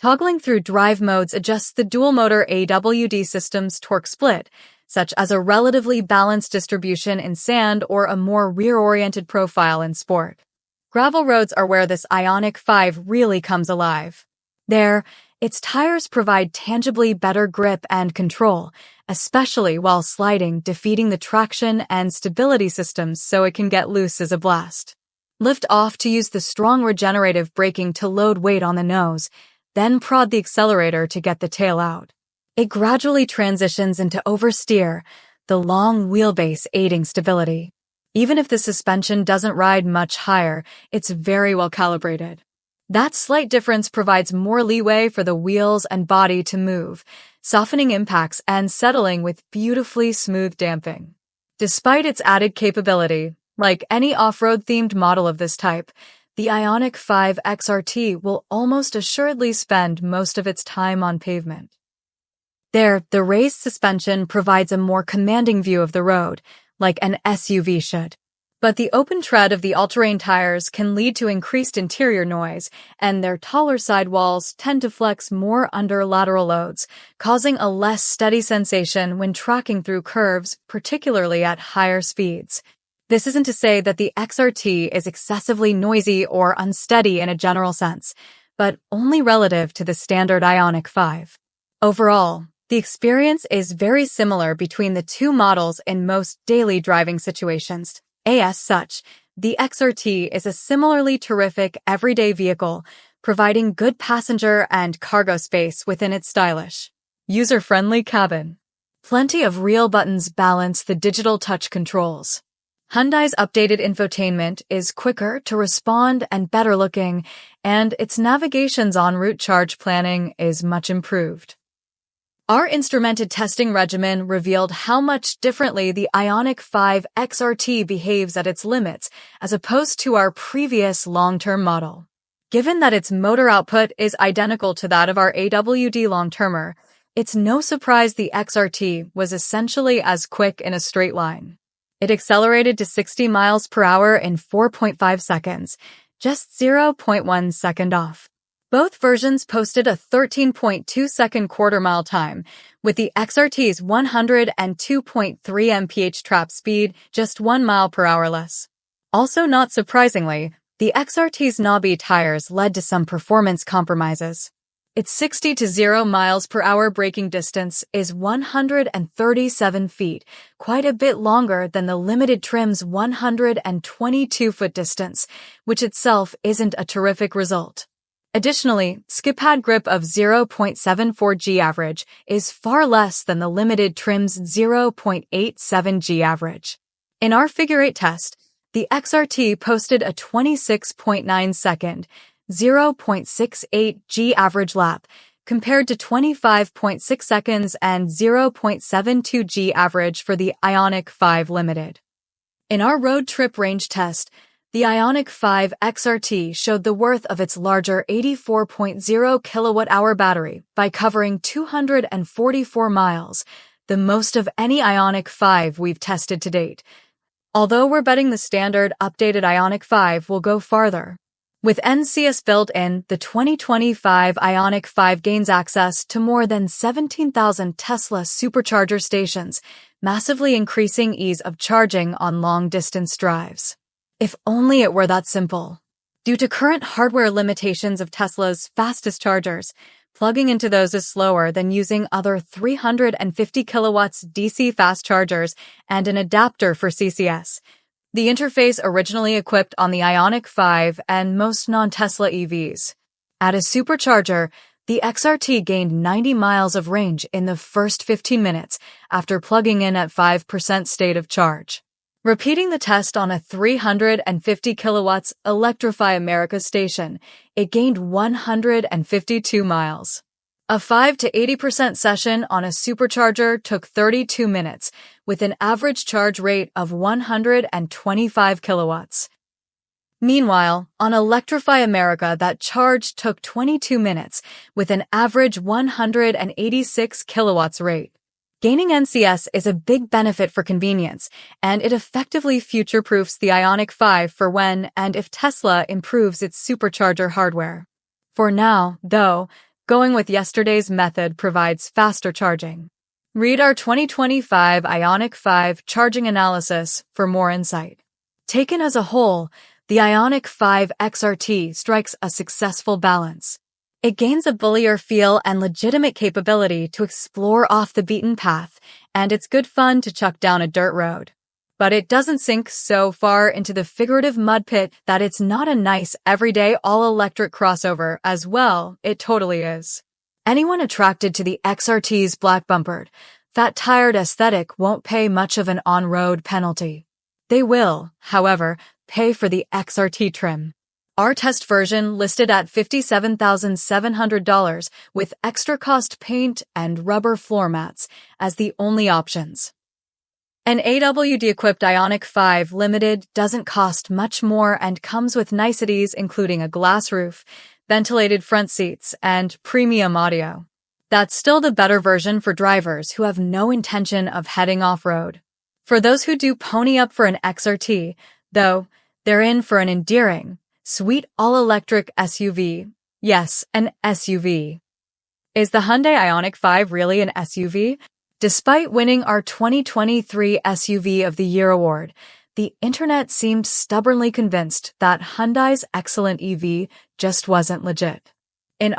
Toggling through drive modes adjusts the dual-motor AWD system's torque split, such as a relatively balanced distribution in sand or a more rear-oriented profile in sport. Gravel roads are where this Ioniq 5 really comes alive. There, its tires provide tangibly better grip and control, especially while sliding, defeating the traction and stability systems so it can get loose as a blast. Lift off to use the strong regenerative braking to load weight on the nose, then prod the accelerator to get the tail out. It gradually transitions into oversteer, the long wheelbase aiding stability. Even if the suspension doesn't ride much higher, it's very well calibrated. That slight difference provides more leeway for the wheels and body to move, softening impacts and settling with beautifully smooth damping. Despite its added capability, like any off-road themed model of this type, the Ioniq 5 XRT will almost assuredly spend most of its time on pavement. There, the raised suspension provides a more commanding view of the road, like an SUV should. But the open tread of the all-terrain tires can lead to increased interior noise, and their taller sidewalls tend to flex more under lateral loads, causing a less steady sensation when tracking through curves, particularly at higher speeds. This isn't to say that the XRT is excessively noisy or unsteady in a general sense, but only relative to the standard Ioniq 5. Overall, the experience is very similar between the two models in most daily driving situations. As such, the XRT is a similarly terrific everyday vehicle, providing good passenger and cargo space within its stylish, user-friendly cabin. Plenty of real buttons balance the digital touch controls. Hyundai's updated infotainment is quicker to respond and better looking, and its navigation's en route charge planning is much improved. Our instrumented testing regimen revealed how much differently the Ioniq 5 XRT behaves at its limits as opposed to our previous long-term model. Given that its motor output is identical to that of our AWD long-termer, it's no surprise the XRT was essentially as quick in a straight line. It accelerated to 60 miles per hour in 4.5 seconds, just 0.1 second off. Both versions posted a 13.2-second quarter-mile time, with the XRT's 102.3 mph trap speed just 1 mile per hour less. Also not surprisingly, the XRT's knobby tires led to some performance compromises. Its 60 to 0 miles per hour braking distance is 137 feet, quite a bit longer than the limited trim's 122-foot distance, which itself isn't a terrific result. Additionally, skid pad grip of 0.74 G average is far less than the limited trim's 0.87 G average. In our figure 8 test, the XRT posted a 26.9-second, 0.68 G average lap, compared to 25.6 seconds and 0.72 G average for the Ioniq 5 Limited. In our road trip range test, the Ioniq 5 XRT showed the worth of its larger 84.0 kilowatt-hour battery by covering 244 miles, the most of any Ioniq 5 we've tested to date. Although we're betting the standard updated Ioniq 5 will go farther. With NACS built in, the 2025 Ioniq 5 gains access to more than 17,000 Tesla supercharger stations, massively increasing ease of charging on long-distance drives. If only it were that simple. Due to current hardware limitations of Tesla's fastest chargers, plugging into those is slower than using other 350 kilowatts DC fast chargers and an adapter for CCS. The interface originally equipped on the Ioniq 5 and most non-Tesla EVs. At a supercharger, the XRT gained 90 miles of range in the first 15 minutes after plugging in at 5% state of charge. Repeating the test on a 350 kilowatts Electrify America station, it gained 152 miles. A 5 to 80% session on a supercharger took 32 minutes, with an average charge rate of 125 kilowatts. Meanwhile, on Electrify America, that charge took 22 minutes, with an average 186 kilowatts rate. Gaining NCS is a big benefit for convenience, and it effectively future-proofs the Ioniq 5 for when and if Tesla improves its supercharger hardware. For now, though, Going with yesterday's method provides faster charging. Read our 2025 Ioniq 5 charging analysis for more insight. Taken as a whole, the Ioniq 5 XRT strikes a successful balance. It gains a bullier feel and legitimate capability to explore off the beaten path, and it's good fun to chuck down a dirt road. But it doesn't sink so far into the figurative mud pit that it's not a nice, everyday, all-electric crossover as well. It totally is. Anyone attracted to the XRT's black-bumpered, fat-tired aesthetic won't pay much of an on-road penalty. They will, however, pay for the XRT trim. Our test version listed at $57,700 with extra cost paint and rubber floor mats as the only options. An AWD-equipped Ioniq 5 Limited doesn't cost much more and comes with niceties including a glass roof, ventilated front seats, and premium audio. That's still the better version for drivers who have no intention of heading off-road. For those who do pony up for an XRT, though, they're in for an endearing, sweet all-electric SUV. Yes, an SUV. Is the Hyundai Ioniq 5 really an SUV? Despite winning our 2023 SUV of the Year award, the internet seemed stubbornly convinced that Hyundai's excellent EV just wasn't legit. In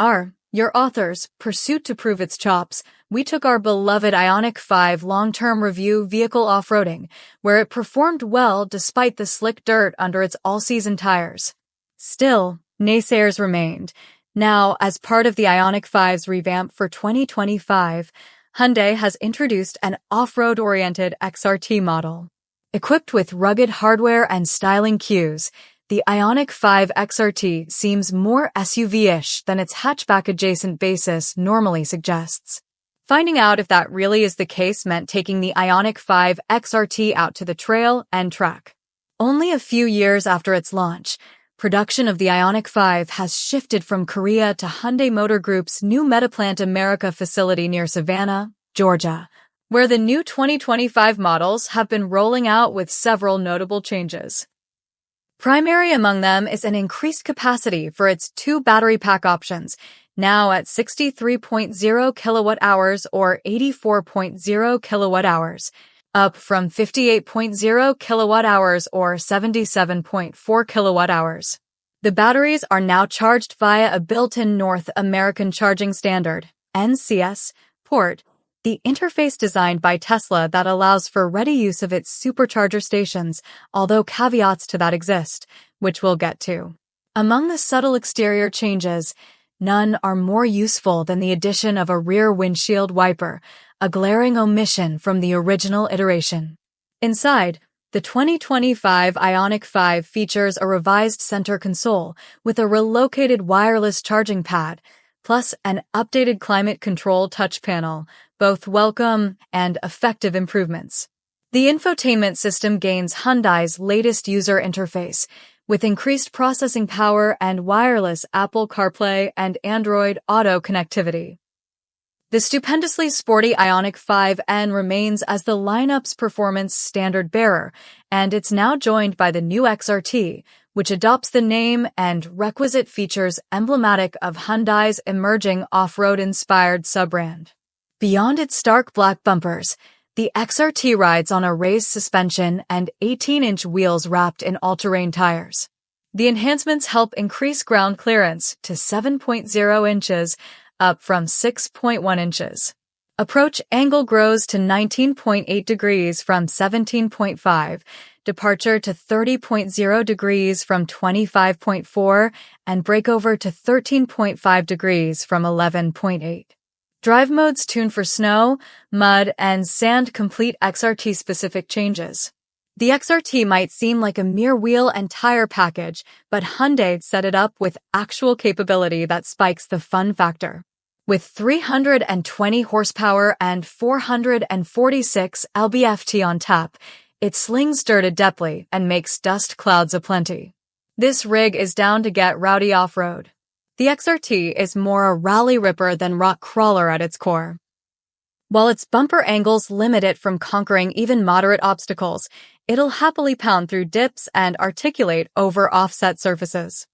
your author's pursuit to prove its chops, we took our beloved Ioniq 5 long-term review vehicle off-roading, where it performed well despite the slick dirt under its all-season tires. Still, naysayers remained. Now, as part of the Ioniq 5's revamp for 2025, Hyundai has introduced an off-road-oriented XRT model. Equipped with rugged hardware and styling cues, the Ioniq 5 XRT seems more SUV-ish than its hatchback-adjacent basis normally suggests. Finding out if that really is the case meant taking the Ioniq 5 XRT out to the trail and track. Only a few years after its launch, production of the Ioniq 5 has shifted from Korea to Hyundai Motor Group's new Metaplant America facility near Savannah, Georgia, where the new 2025 models have been rolling out with several notable changes. Primary among them is an increased capacity for its two battery pack options, now at 63.0 kilowatt-hours or 84.0 kilowatt-hours, up from 58.0 kilowatt-hours or 77.4 kilowatt-hours. The batteries are now charged via a built-in North American Charging Standard, NACS, port, the interface designed by Tesla that allows for ready use of its supercharger stations, although caveats to that exist, which we'll get to. Among the subtle exterior changes, none are more useful than the addition of a rear windshield wiper, a glaring omission from the original iteration. Inside, the 2025 Ioniq 5 features a revised center console with a relocated wireless charging pad, plus an updated climate control touch panel, both welcome and effective improvements. The infotainment system gains Hyundai's latest user interface, with increased processing power and wireless Apple CarPlay and Android Auto connectivity. The stupendously sporty Ioniq 5N remains as the lineup's performance standard bearer, and it's now joined by the new XRT, which adopts the name and requisite features emblematic of Hyundai's emerging off-road-inspired sub-brand. Beyond its stark black bumpers, the XRT rides on a raised suspension and 18-inch wheels wrapped in all-terrain tires. The enhancements help increase ground clearance to 7.0 inches, up from 6.1 inches. Approach angle grows to 19.8 degrees from 17.5, departure to 30.0 degrees from 25.4, and breakover to 13.5 degrees from 11.8. Drive modes tuned for snow, mud, and sand complete XRT-specific changes. The XRT might seem like a mere wheel and tire package, but Hyundai set it up with actual capability that spikes the fun factor. With 320 horsepower and 446 lb-ft on tap, it slings dirt adeptly and makes dust clouds aplenty. This rig is down to get rowdy off-road. The XRT is more a rally ripper than rock crawler at its core. While its bumper angles limit it from conquering even moderate obstacles, it'll happily pound through dips and articulate over offset surfaces.